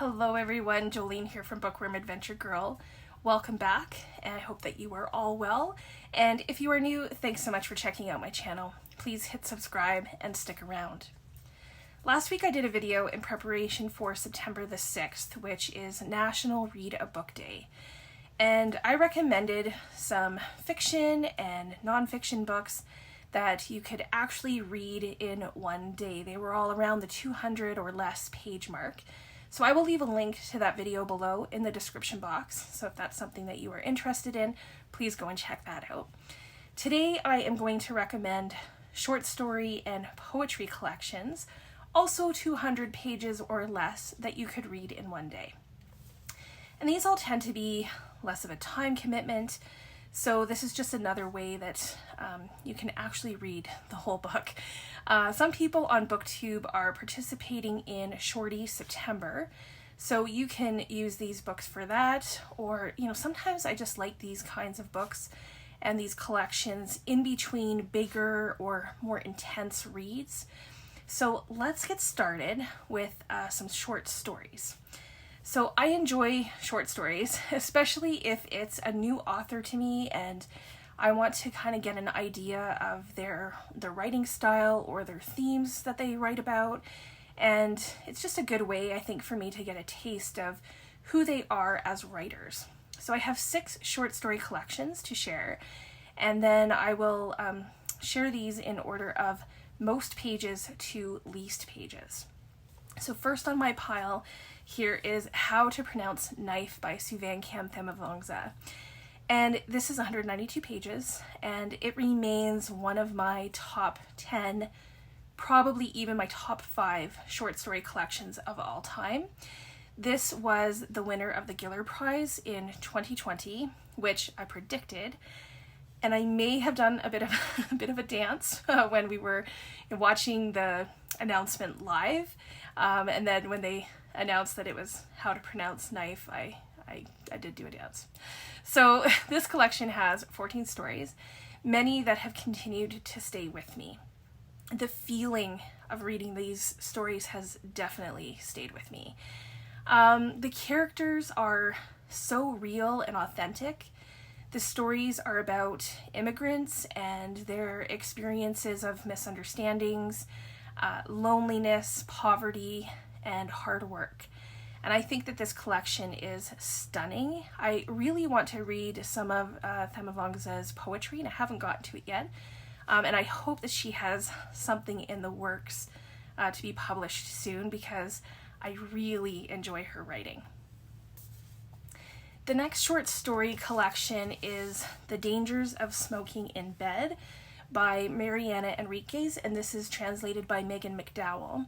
Hello everyone, Jolene here from Bookworm Adventure Girl. Welcome back, and I hope that you are all well. And if you are new, thanks so much for checking out my channel. Please hit subscribe and stick around. Last week I did a video in preparation for September the 6th, which is National Read a Book Day. And I recommended some fiction and nonfiction books that you could actually read in one day. They were all around the 200 or less page mark. So I will leave a link to that video below in the description box. So if that's something that you are interested in, please go and check that out. Today I am going to recommend short story and poetry collections, also 200 pages or less, that you could read in one day. And these all tend to be less of a time commitment, so this is just another way that you can actually read the whole book. Some people on BookTube are participating in Shorty September, so you can use these books for that, or sometimes I just like these kinds of books and these collections in between bigger or more intense reads. So let's get started with some short stories. So I enjoy short stories, especially if it's a new author to me and I want to kind of get an idea of their writing style or their themes that they write about. And it's just a good way, I think, for me to get a taste of who they are as writers. So I have 6 short story collections to share, and then I will share these in order of most pages to least pages. So first on my pile here is How to Pronounce Knife by Souvankham Thammavongsa. And this is 192 pages, and it remains one of my top 10, probably even my top 5 short story collections of all time. This was the winner of the Giller Prize in 2020, which I predicted. And I may have done a bit of a dance when we were watching the announcement live. And then when they announced that it was How to Pronounce Knife, I did do a dance. So this collection has 14 stories, many that have continued to stay with me. The feeling of reading these stories has definitely stayed with me. The characters are so real and authentic. The stories are about immigrants and their experiences of misunderstandings, loneliness, poverty, and hard work. And I think that this collection is stunning. I really want to read some of Thammavongsa's poetry, and I haven't gotten to it yet. And I hope that she has something in the works to be published soon, because I really enjoy her writing. The next short story collection is The Dangers of Smoking in Bed by Mariana Enriquez, and this is translated by McDowell.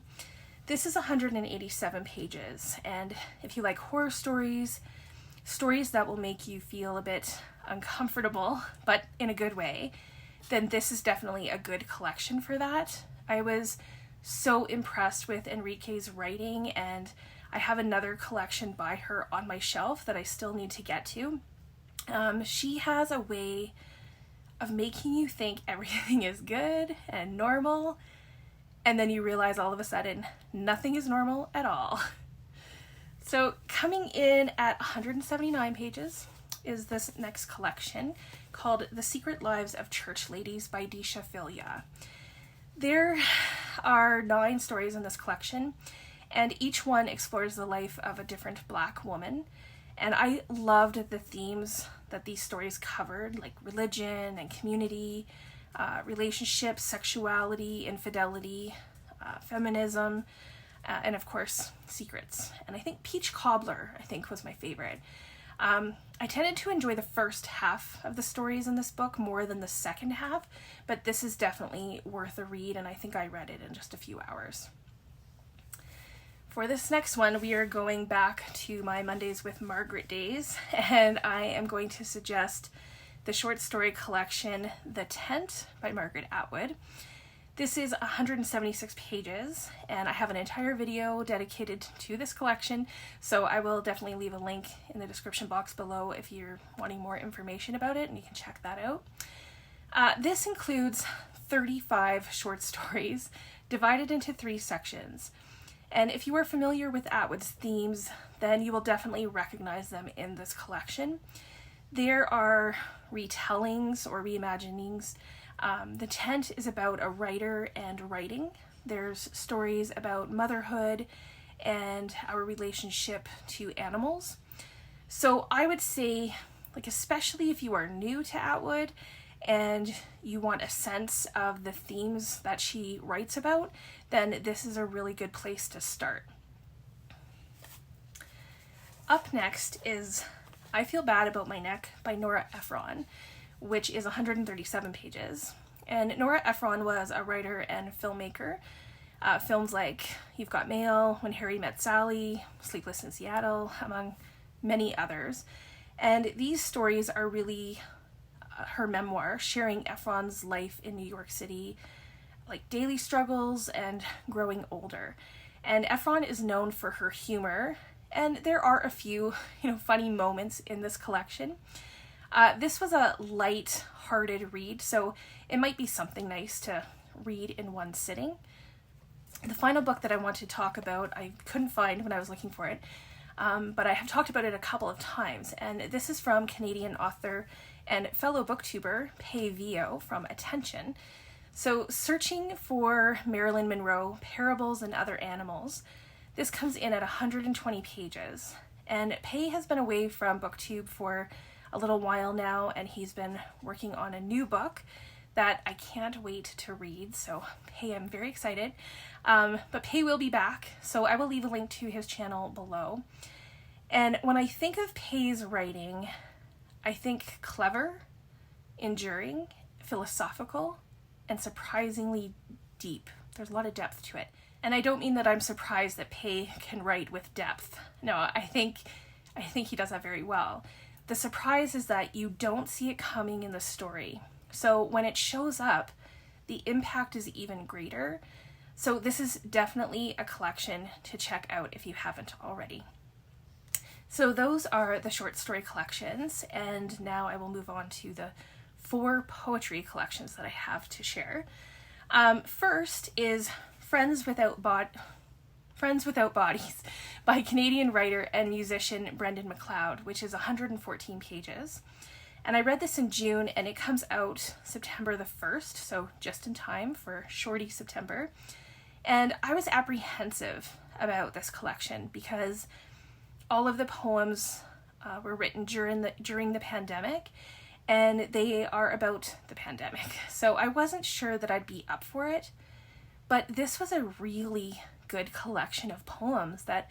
This is 187 pages, and if you like horror stories, stories that will make you feel a bit uncomfortable, but in a good way, then this is definitely a good collection for that. I was so impressed with Enriquez's writing, and I have another collection by her on my shelf that I still need to get to. She has a way of making you think everything is good and normal, and then you realize all of a sudden nothing is normal at all. So coming in at 179 pages is this next collection called The Secret Lives of Church Ladies by Deesha Philyaw. There are 9 stories in this collection, and each one explores the life of a different Black woman. And I loved the themes that these stories covered, like religion and community, relationships, sexuality, infidelity, feminism, and of course, secrets. And I think Peach Cobbler, was my favorite. I tended to enjoy the first half of the stories in this book more than the second half, but this is definitely worth a read, and I think I read it in just a few hours. For this next one, we are going back to my Mondays with Margaret days, and I am going to suggest the short story collection The Tent by Margaret Atwood. This is 176 pages, and I have an entire video dedicated to this collection, so I will definitely leave a link in the description box below if you're wanting more information about it, and you can check that out. This includes 35 short stories divided into 3 sections. And if you are familiar with Atwood's themes, then you will definitely recognize them in this collection. There are retellings or reimaginings. The Tent is about a writer and writing. There's stories about motherhood and our relationship to animals. So I would say, like, especially if you are new to Atwood and you want a sense of the themes that she writes about, then this is a really good place to start. Up next is I Feel Bad About My Neck by Nora Ephron, which is 137 pages. And Nora Ephron was a writer and filmmaker. Films like You've Got Mail, When Harry Met Sally, Sleepless in Seattle, among many others. And these stories are really her memoir, sharing Ephron's life in New York City, like daily struggles and growing older. And Ephron is known for her humor, and there are a few, funny moments in this collection. This was a light-hearted read, so it might be something nice to read in one sitting. The final book that I want to talk about, I couldn't find when I was looking for it, but I have talked about it a couple of times, and this is from Canadian author and fellow booktuber Philyaw from Attention. So, searching for Marilyn Monroe, Parables and Other Animals. This comes in at 120 pages, and Pei has been away from BookTube for a little while now, and he's been working on a new book that I can't wait to read, so Pei, I'm very excited. But Pei will be back, so I will leave a link to his channel below. And when I think of Pei's writing, I think clever, enduring, philosophical, and surprisingly deep. There's a lot of depth to it. And I don't mean that I'm surprised that Pei can write with depth. No, I think he does that very well. The surprise is that you don't see it coming in the story. So when it shows up, the impact is even greater. So this is definitely a collection to check out if you haven't already. So those are the short story collections, and now I will move on to the 4 poetry collections that I have to share. First is Friends Without Bodies by Canadian writer and musician Brendan Mcleod, which is 114 pages. And I read this in June, and it comes out September the 1st, so just in time for Shorty September. And I was apprehensive about this collection because all of the poems were written during the pandemic, and they are about the pandemic. So I wasn't sure that I'd be up for it, but this was a really good collection of poems that,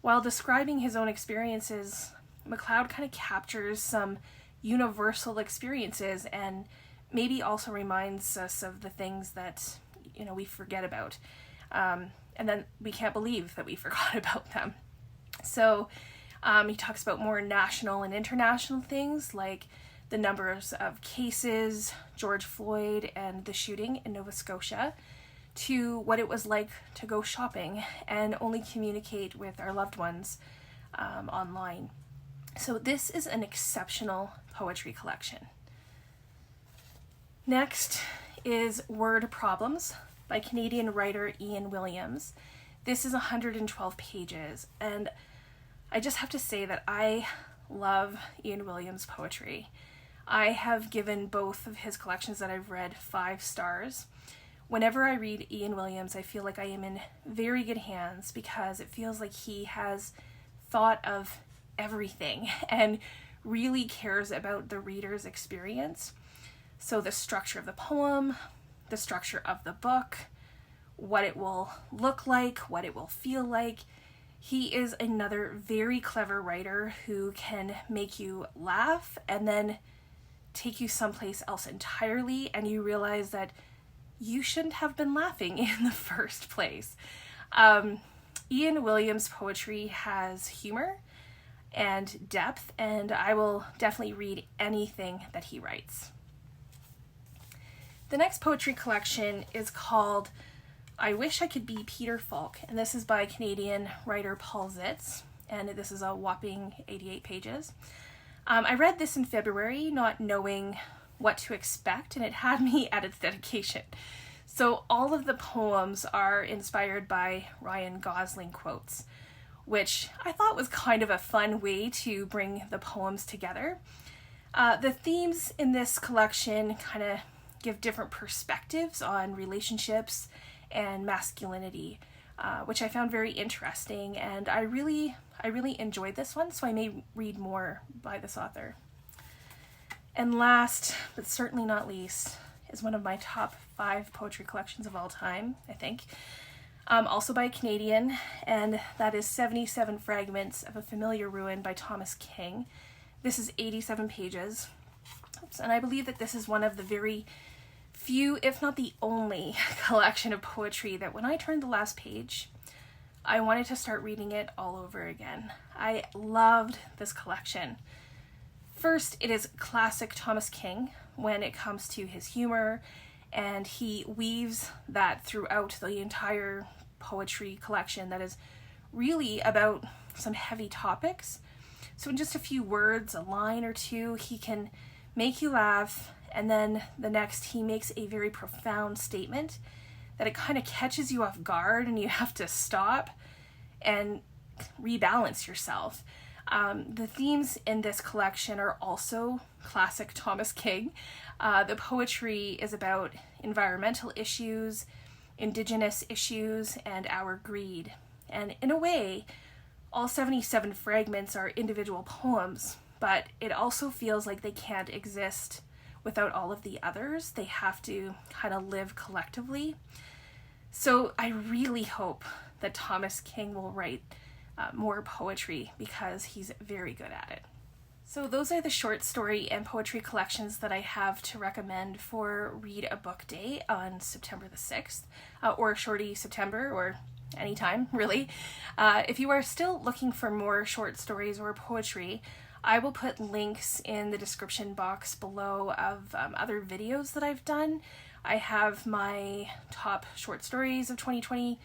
while describing his own experiences, Mcleod kind of captures some universal experiences and maybe also reminds us of the things that, we forget about. And then we can't believe that we forgot about them. So he talks about more national and international things like the numbers of cases, George Floyd, and the shooting in Nova Scotia, to what it was like to go shopping and only communicate with our loved ones online. So this is an exceptional poetry collection. Next is Word Problems by Canadian writer Ian Williams. This is 112 pages, and I just have to say that I love Ian Williams' poetry. I have given both of his collections that I've read 5 stars. Whenever I read Ian Williams, I feel like I am in very good hands because it feels like he has thought of everything and really cares about the reader's experience. So the structure of the poem, the structure of the book, what it will look like, what it will feel like. He is another very clever writer who can make you laugh and then take you someplace else entirely, and you realize that you shouldn't have been laughing in the first place. Ian Williams' poetry has humor and depth, and I will definitely read anything that he writes. The next poetry collection is called I Wish I Could Be Peter Falk, and this is by Canadian writer Paul Zits, and this is a whopping 88 pages. I read this in February, not knowing what to expect, and it had me at its dedication. So all of the poems are inspired by Ryan Gosling quotes, which I thought was kind of a fun way to bring the poems together. The themes in this collection kind of give different perspectives on relationships and masculinity, which I found very interesting, and I really enjoyed this one, so I may read more by this author. And last, but certainly not least, is one of my top 5 poetry collections of all time, I think. Also by a Canadian, and that is 77 Fragments of a Familiar Ruin by Thomas King. This is 87 pages, and I believe that this is one of the very few, if not the only, collection of poetry that when I turned the last page, I wanted to start reading it all over again. I loved this collection. First, it is classic Thomas King when it comes to his humor, and he weaves that throughout the entire poetry collection that is really about some heavy topics. So in just a few words, a line or two, he can make you laugh, and then the next he makes a very profound statement that it kind of catches you off guard and you have to stop and rebalance yourself. The themes in this collection are also classic Thomas King. The poetry is about environmental issues, Indigenous issues, and our greed. And in a way, all 77 fragments are individual poems, but it also feels like they can't exist without all of the others. They have to kind of live collectively. So I really hope that Thomas King will write more poetry because he's very good at it. So those are the short story and poetry collections that I have to recommend for Read a Book Day on September the 6th, or Shorty September, or anytime, really. If you are still looking for more short stories or poetry, I will put links in the description box below of other videos that I've done. I have my top short stories of 2020,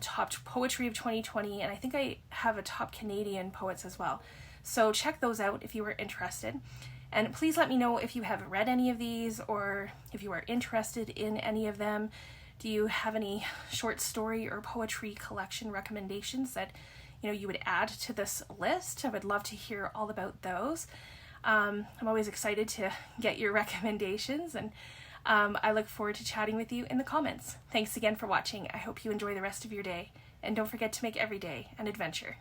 top poetry of 2020, and I think I have a top Canadian poets as well. So check those out if you are interested. And please let me know if you have read any of these or if you are interested in any of them. Do you have any short story or poetry collection recommendations that you would add to this list? I would love to hear all about those. I'm always excited to get your recommendations, and I look forward to chatting with you in the comments. Thanks again for watching. I hope you enjoy the rest of your day, and don't forget to make every day an adventure.